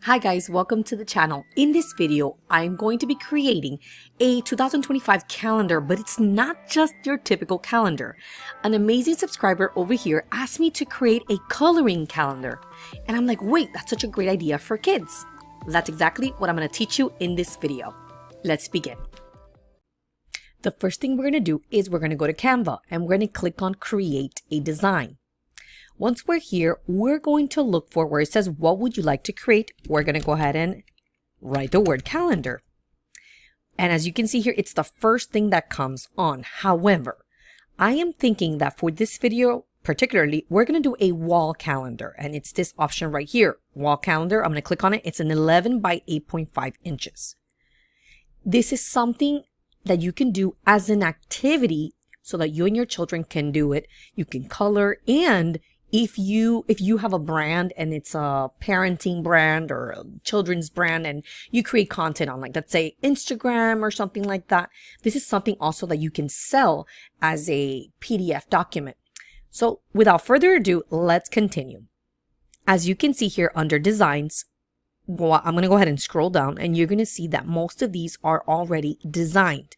Hi guys, welcome to the channel. In this video, I'm going to be creating a 2025 calendar, but it's not just your typical calendar. An amazing subscriber over here asked me to create a coloring calendar. And I'm like, wait, that's such a great idea for kids. That's exactly what I'm going to teach you in this video. Let's begin. The first thing we're going to do is we're going to go to Canva and we're going to click on Create a Design. Once we're here, we're going to look for where it says, what would you like to create? We're going to go ahead and write the word calendar. And as you can see here, it's the first thing that comes on. However, I am thinking that for this video, particularly, we're going to do a wall calendar. And it's this option right here, wall calendar. I'm going to click on it. It's an 11 by 8.5 inches. This is something that you can do as an activity so that you and your children can do it. You can color, and if you have a brand and it's a parenting brand or a children's brand and you create content on, like, let's say Instagram or something like that, this is something also that you can sell as a PDF document. So without further ado, let's continue. As you can see here under designs, well, I'm going to go ahead and scroll down and you're going to see that most of these are already designed.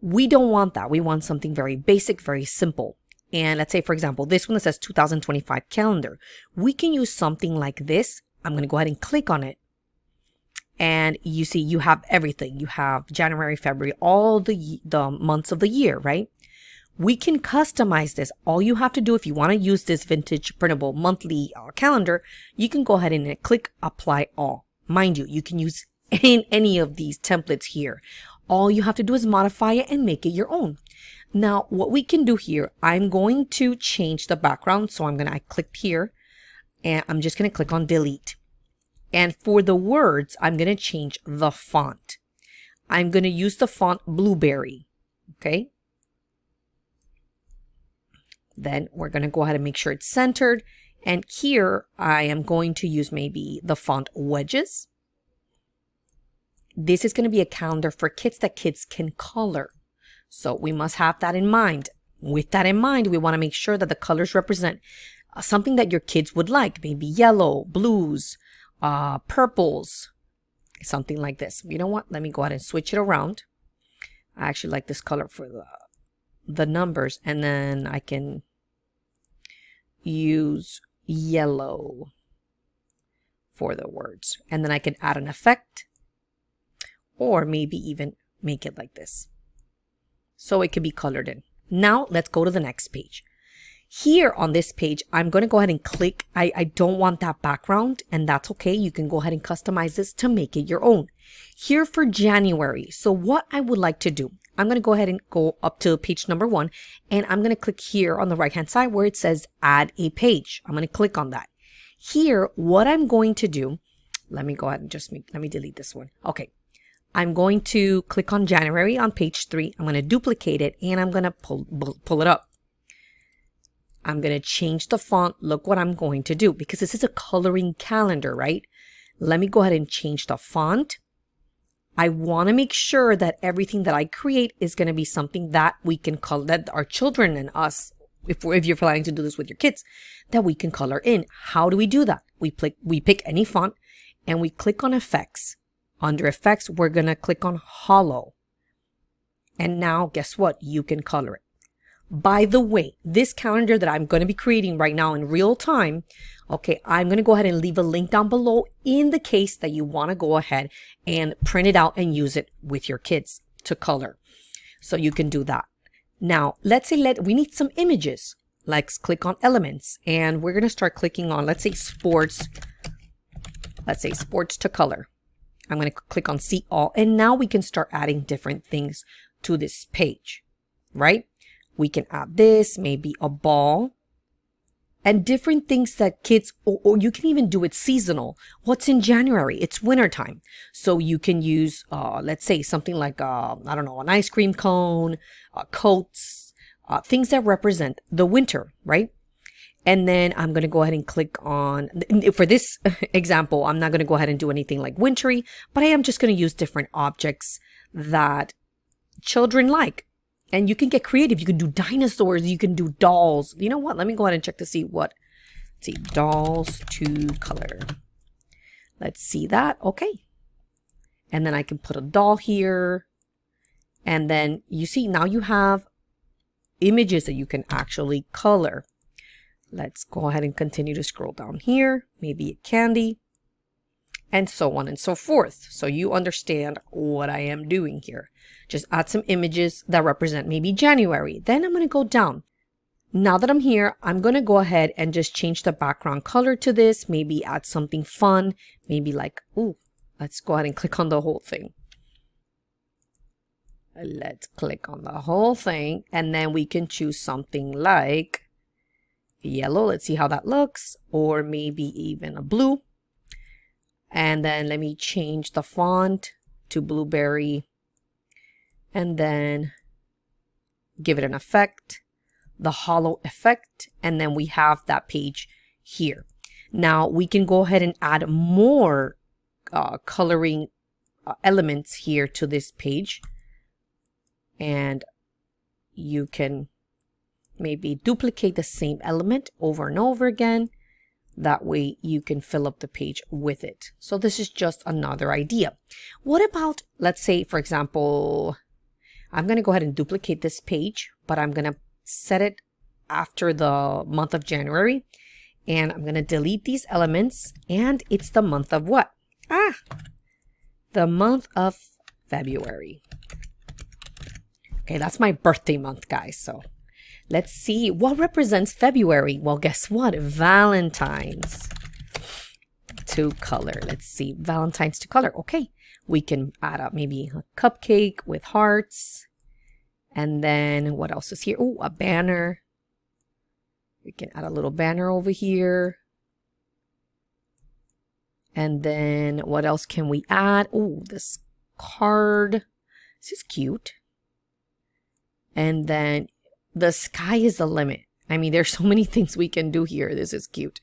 We don't want that. We want something very basic, very simple. And let's say, for example, this one that says 2025 calendar. We can use something like this. I'm going to go ahead and click on it. And you see you have everything. You have January, February, all the months of the year, right? We can customize this. All you have to do if you want to use this vintage printable monthly calendar, you can go ahead and click Apply All. Mind you, you can use any of these templates here. All you have to do is modify it and make it your own. Now, what we can do here, I'm going to change the background. So I clicked here and I'm just going to click on delete. And for the words, I'm going to change the font. I'm going to use the font Blueberry. Okay. Then we're going to go ahead and make sure it's centered. And here I am going to use maybe the font Wedges. This is going to be a calendar for kids that kids can color. So we must have that in mind. With that in mind, we want to make sure that the colors represent something that your kids would like. Maybe yellow, blues, purples, something like this. You know what? Let me go ahead and switch it around. I actually like this color for the numbers. And then I can use yellow for the words. And then I can add an effect. Or maybe even make it like this. So it can be colored in. Now let's go to the next page. Here on this page, I'm going to go ahead and click. I don't want that background, and that's okay. You can go ahead and customize this to make it your own. Here for January. So what I would like to do, I'm going to go ahead and go up to page number 1, and I'm going to click here on the right hand side where it says add a page. I'm going to click on that. Here, what I'm going to do, let me go ahead and let me delete this one. Okay. I'm going to click on January on page 3. I'm going to duplicate it and I'm going to pull it up. I'm going to change the font. Look what I'm going to do because this is a coloring calendar, right? Let me go ahead and change the font. I want to make sure that everything that I create is going to be something that we can color, that our children and us, if you're planning to do this with your kids, that we can color in. How do we do that? We pick any font and we click on effects. Under effects, we're going to click on hollow. And now, guess what? You can color it. By the way, this calendar that I'm going to be creating right now in real time, okay, I'm going to go ahead and leave a link down below in the case that you want to go ahead and print it out and use it with your kids to color. So you can do that. Now, let's say we need some images. Let's click on elements and we're going to start clicking on, let's say sports to color. I'm going to click on see all, and now we can start adding different things to this page, right? We can add this, maybe a ball, and different things that kids, or you can even do it seasonal. What's in January? It's wintertime. So you can use, let's say something like, I don't know, an ice cream cone, coats, things that represent the winter, right? And then I'm going to go ahead and click on, for this example, I'm not going to go ahead and do anything like wintry, but I am just going to use different objects that children like. And you can get creative. You can do dinosaurs. You can do dolls. You know what? Let me go ahead and check to see dolls to color. Let's see that. Okay. And then I can put a doll here. And then you see now you have images that you can actually color. Let's go ahead and continue to scroll down here. Maybe a candy. And so on and so forth. So you understand what I am doing here. Just add some images that represent maybe January. Then I'm going to go down. Now that I'm here, I'm going to go ahead and just change the background color to this. Maybe add something fun. Maybe like, ooh, let's go ahead and click on the whole thing. Let's click on the whole thing. And then we can choose something like yellow. Let's see how that looks. Or maybe even a blue. And then let me change the font to blueberry. And then give it an effect, the hollow effect. And then we have that page here. Now we can go ahead and add more coloring elements here to this page. And you can maybe duplicate the same element over and over again. That way you can fill up the page with it. So this is just another idea. What about, let's say, for example, I'm going to go ahead and duplicate this page, but I'm going to set it after the month of January. And I'm going to delete these elements. And it's the month of what? The month of February. Okay, that's my birthday month, guys. So let's see what represents February. Well, guess what? Valentine's to color. Let's see. Valentine's to color. Okay. We can add up maybe a cupcake with hearts. And then what else is here? Oh, a banner. We can add a little banner over here. And then what else can we add? Oh, this card. This is cute. And then the sky is the limit. I mean, there's so many things we can do here. This is cute.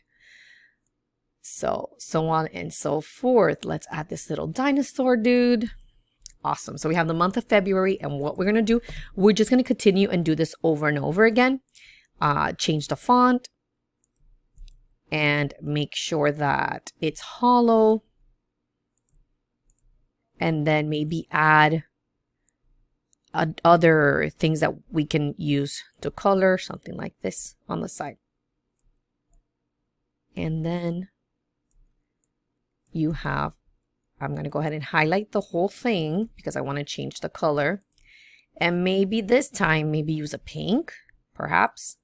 So on and so forth. Let's add this little dinosaur dude. Awesome. So we have the month of February. And what we're going to do, we're just going to continue and do this over and over again. Change the font. And make sure that it's hollow. And then maybe add other things that we can use to color, something like this on the side. And then you have, I'm going to go ahead and highlight the whole thing because I want to change the color. And maybe this time, maybe use a pink, perhaps.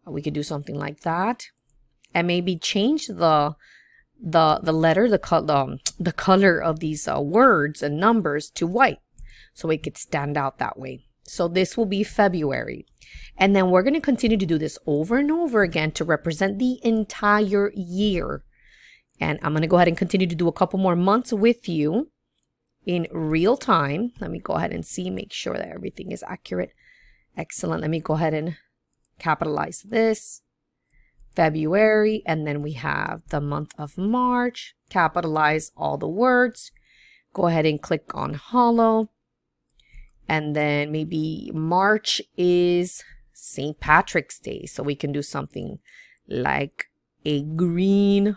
We could do something like that. And maybe change the letter, the color of these words and numbers to white. So it could stand out that way. So this will be February. And then we're going to continue to do this over and over again to represent the entire year. And I'm going to go ahead and continue to do a couple more months with you in real time. Let me go ahead and see, make sure that everything is accurate. Excellent. Let me go ahead and capitalize this. February. And then we have the month of March. Capitalize all the words. Go ahead and click on hollow. And then maybe March is St. Patrick's Day. So we can do something like a green.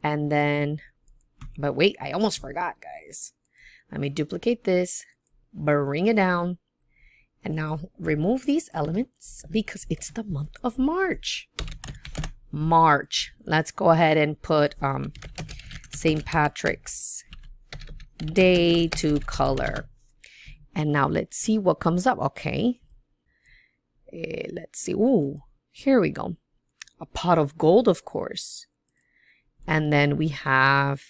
And then, but wait, I almost forgot, guys. Let me duplicate this, bring it down. And now remove these elements because it's the month of March. March. Let's go ahead and put St. Patrick's Day to color. And now let's see what comes up. Okay. Let's see. Ooh, here we go. A pot of gold, of course. And then we have,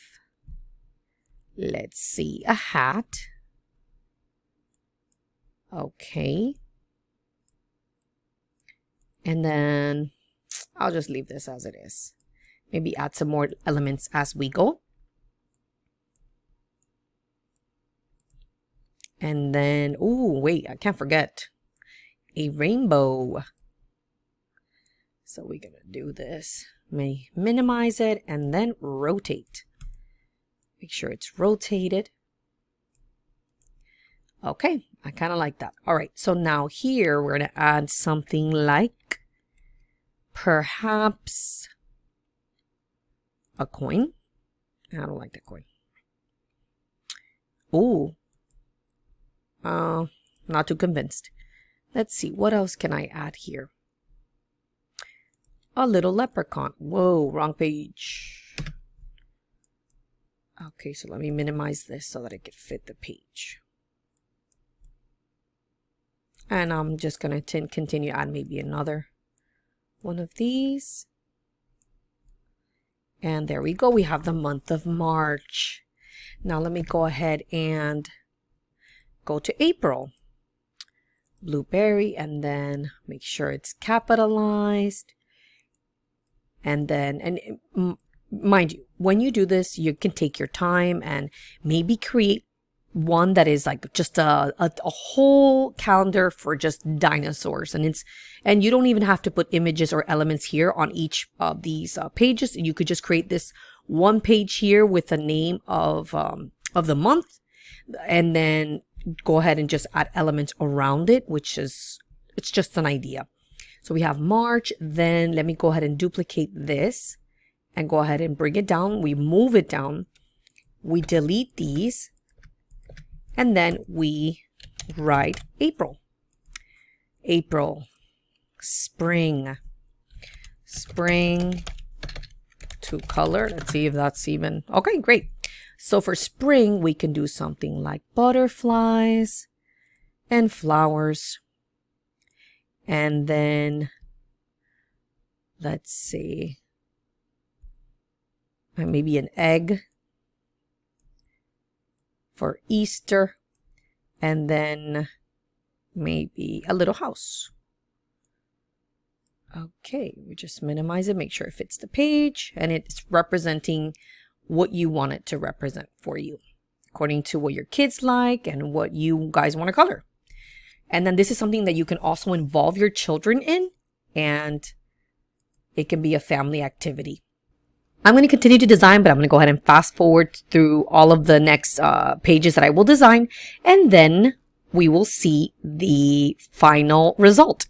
let's see, a hat. Okay. And then I'll just leave this as it is. Maybe add some more elements as we go. And then, ooh, wait, I can't forget a rainbow. So we're going to do this. Minimize it and then rotate. Make sure it's rotated. Okay, I kind of like that. All right, so now here we're going to add something like perhaps a coin. I don't like that coin. Ooh. Not too convinced. Let's see, what else can I add here? A little leprechaun. Whoa, wrong page. Okay, so let me minimize this so that it could fit the page. And I'm just going to continue to add maybe another one of these. And there we go. We have the month of March. Now let me go ahead and go to April. Blueberry, and then make sure it's capitalized. And then, mind you, when you do this, you can take your time and maybe create one that is like just a whole calendar for just dinosaurs. And you don't even have to put images or elements here on each of these pages. You could just create this one page here with the name of the month, and then go ahead and just add elements around it, it's just an idea. So we have March. Then let me go ahead and duplicate this and go ahead and bring it down. We move it down. We delete these. And then we write April. April. Spring. Spring to color. Let's see if that's even. Okay, great. So for spring, we can do something like butterflies and flowers. And then, let's see, maybe an egg for Easter. And then maybe a little house. Okay, we just minimize it, make sure it fits the page, and it's representing what you want it to represent for you, according to what your kids like and what you guys want to color. And then this is something that you can also involve your children in, and it can be a family activity. I'm going to continue to design, but I'm going to go ahead and fast forward through all of the next pages that I will design, and then we will see the final result.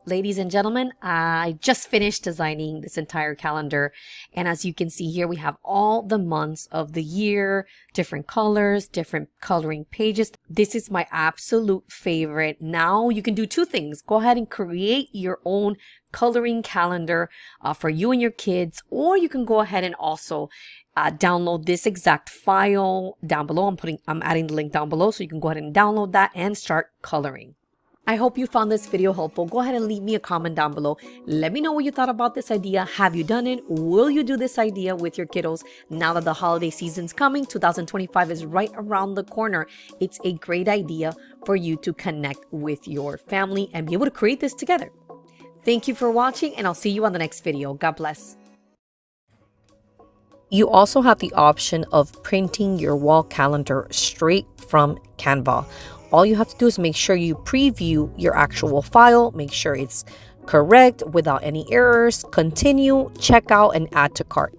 Ladies and gentlemen, I just finished designing this entire calendar. And as you can see here, we have all the months of the year, different colors, different coloring pages. This is my absolute favorite. Now you can do two things. Go ahead and create your own coloring calendar for you and your kids, or you can go ahead and also download this exact file down below. I'm adding the link down below so you can go ahead and download that and start coloring. I hope you found this video helpful. Go ahead and leave me a comment down below. Let me know what you thought about this idea. Have you done it? Will you do this idea with your kiddos now that the holiday season's coming? 2025 is right around the corner. It's a great idea for you to connect with your family and be able to create this together. Thank you for watching, and I'll see you on the next video. God bless. You also have the option of printing your wall calendar straight from Canva. All you have to do is make sure you preview your actual file, make sure it's correct without any errors, continue, check out, and add to cart.